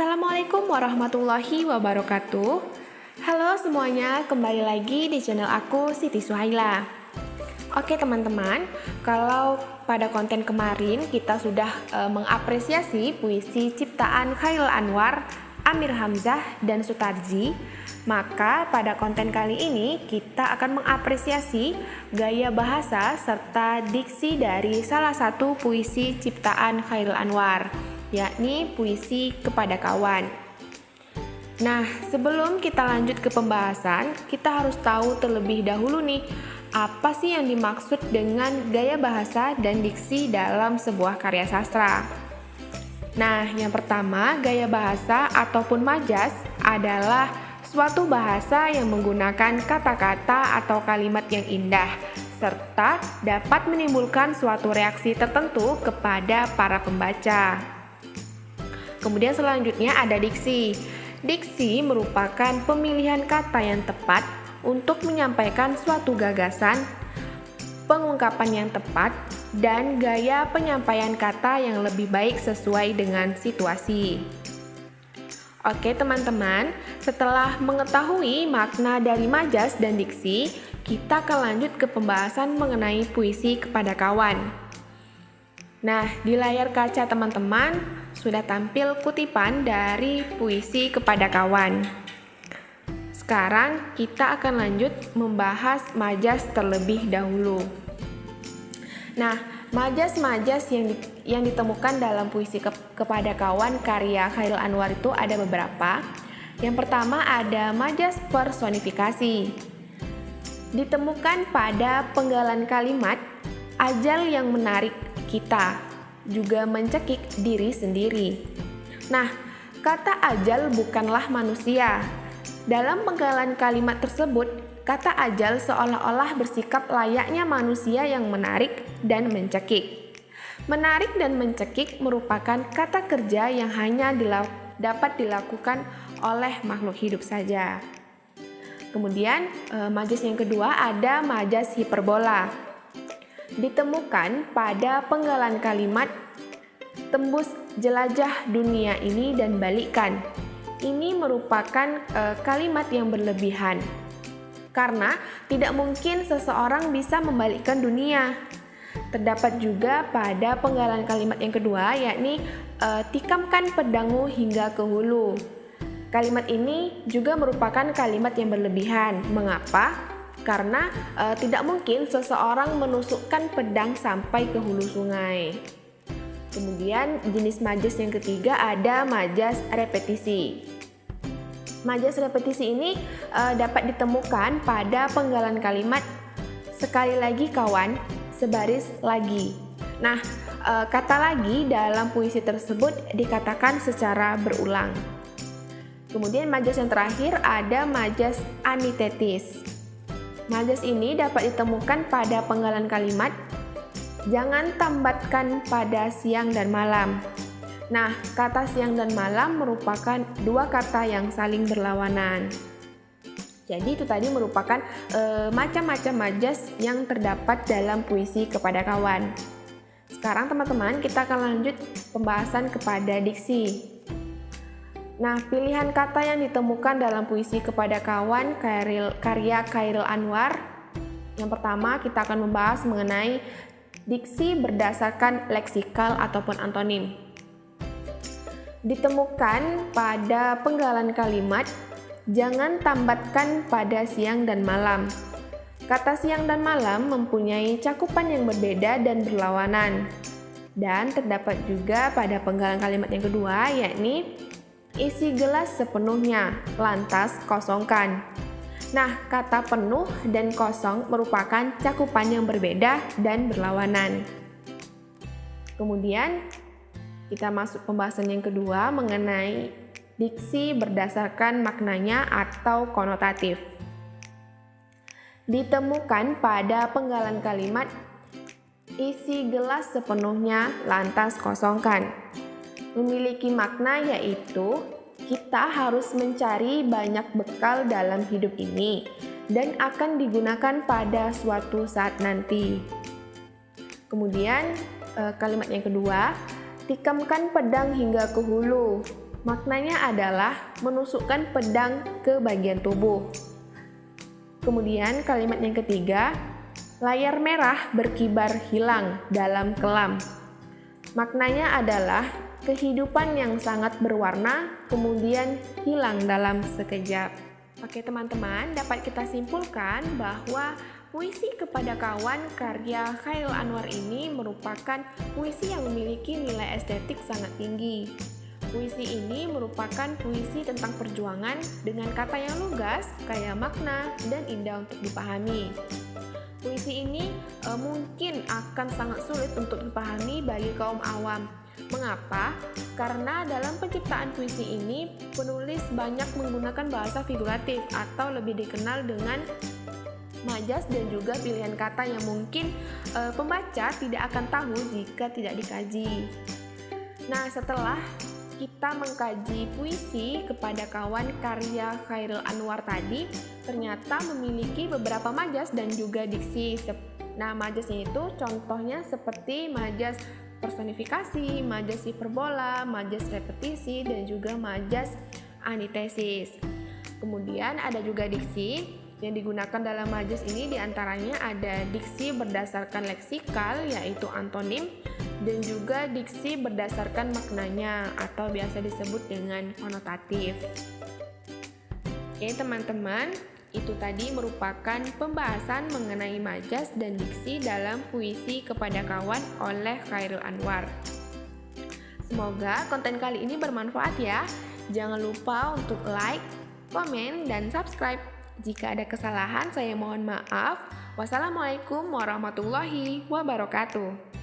Assalamualaikum warahmatullahi wabarakatuh. Halo semuanya, kembali lagi di channel aku Siti Suhaila. Oke teman-teman, kalau pada konten kemarin kita sudah mengapresiasi puisi ciptaan Chairil Anwar, Amir Hamzah, dan Sutarji, maka pada konten kali ini kita akan mengapresiasi gaya bahasa serta diksi dari salah satu puisi ciptaan Chairil Anwar, yakni puisi Kepada Kawan. Nah, sebelum kita lanjut ke pembahasan, kita harus tahu terlebih dahulu nih, apa sih yang dimaksud dengan gaya bahasa dan diksi dalam sebuah karya sastra. Nah, yang pertama, gaya bahasa ataupun majas adalah suatu bahasa yang menggunakan kata-kata atau kalimat yang indah, serta dapat menimbulkan suatu reaksi tertentu kepada para pembaca. Kemudian selanjutnya ada diksi. Diksi merupakan pemilihan kata yang tepat untuk menyampaikan suatu gagasan, pengungkapan yang tepat, dan gaya penyampaian kata yang lebih baik sesuai dengan situasi. Oke teman-teman, setelah mengetahui makna dari majas dan diksi, kita akan lanjut ke pembahasan mengenai puisi Kepada Kawan. Nah, di layar kaca teman-teman sudah tampil kutipan dari puisi Kepada Kawan. Sekarang kita akan lanjut membahas majas terlebih dahulu. Nah, majas-majas yang ditemukan dalam puisi Kepada Kawan karya Chairil Anwar itu ada beberapa. Yang pertama ada majas personifikasi. Ditemukan pada penggalan kalimat ajal yang menarik kita, juga mencekik diri sendiri. Nah, kata ajal bukanlah manusia. Dalam penggalan kalimat tersebut, kata ajal seolah-olah bersikap layaknya manusia yang menarik dan mencekik. Menarik dan mencekik merupakan kata kerja yang hanya dapat dilakukan oleh makhluk hidup saja. Kemudian, majas yang kedua ada majas hiperbola. Ditemukan pada penggalan kalimat tembus jelajah dunia ini dan balikkan. Ini merupakan kalimat yang berlebihan, karena tidak mungkin seseorang bisa membalikkan dunia. Terdapat juga pada penggalan kalimat yang kedua, yakni tikamkan pedangmu hingga ke hulu. Kalimat ini juga merupakan kalimat yang berlebihan. Mengapa? Karena tidak mungkin seseorang menusukkan pedang sampai ke hulu sungai. Kemudian jenis majas yang ketiga ada majas repetisi. Majas repetisi ini dapat ditemukan pada penggalan kalimat sekali lagi kawan, sebaris lagi. Nah, kata lagi dalam puisi tersebut dikatakan secara berulang. Kemudian majas yang terakhir ada majas antitesis. Majas ini dapat ditemukan pada penggalan kalimat jangan tambatkan pada siang dan malam. Nah, kata siang dan malam merupakan dua kata yang saling berlawanan. Jadi itu tadi merupakan macam-macam majas yang terdapat dalam puisi Kepada Kawan. Sekarang teman-teman kita akan lanjut pembahasan kepada diksi. Nah, pilihan kata yang ditemukan dalam puisi Kepada Kawan karya Chairil Anwar. Yang pertama kita akan membahas mengenai diksi berdasarkan leksikal ataupun antonim. Ditemukan pada penggalan kalimat jangan tambatkan pada siang dan malam. Kata siang dan malam mempunyai cakupan yang berbeda dan berlawanan. Dan terdapat juga pada penggalan kalimat yang kedua, yakni isi gelas sepenuhnya, lantas kosongkan. Nah, kata penuh dan kosong merupakan cakupan yang berbeda dan berlawanan. Kemudian, kita masuk pembahasan yang kedua mengenai diksi berdasarkan maknanya atau konotatif. Ditemukan pada penggalan kalimat isi gelas sepenuhnya, lantas kosongkan. Memiliki makna yaitu kita harus mencari banyak bekal dalam hidup ini dan akan digunakan pada suatu saat nanti. Kemudian kalimat yang kedua, tikamkan pedang hingga ke hulu. Maknanya adalah menusukkan pedang ke bagian tubuh. Kemudian kalimat yang ketiga, layar merah berkibar hilang dalam kelam. Maknanya adalah kehidupan yang sangat berwarna kemudian hilang dalam sekejap. Oke teman-teman, dapat kita simpulkan bahwa puisi Kepada Kawan karya Chairil Anwar ini merupakan puisi yang memiliki nilai estetik sangat tinggi. Puisi ini merupakan puisi tentang perjuangan dengan kata yang lugas, kaya makna, dan indah untuk dipahami. Puisi ini mungkin akan sangat sulit untuk dipahami bagi kaum awam. Mengapa? Karena dalam penciptaan puisi ini, penulis banyak menggunakan bahasa figuratif atau lebih dikenal dengan majas dan juga pilihan kata yang mungkin pembaca tidak akan tahu jika tidak dikaji. Nah, setelah kita mengkaji puisi Kepada Kawan karya Chairil Anwar tadi, ternyata memiliki beberapa majas dan juga diksi. Nah, majasnya itu contohnya seperti majas personifikasi, majas hiperbola, majas repetisi, dan juga majas anitesis. Kemudian ada juga diksi yang digunakan dalam majas ini, diantaranya ada diksi berdasarkan leksikal yaitu antonim, dan juga diksi berdasarkan maknanya atau biasa disebut dengan konotatif. Oke teman-teman, itu tadi merupakan pembahasan mengenai majas dan diksi dalam puisi Kepada Kawan oleh Chairil Anwar. Semoga konten kali ini bermanfaat ya. Jangan lupa untuk like, komen, dan subscribe. Jika ada kesalahan saya mohon maaf. Wassalamualaikum warahmatullahi wabarakatuh.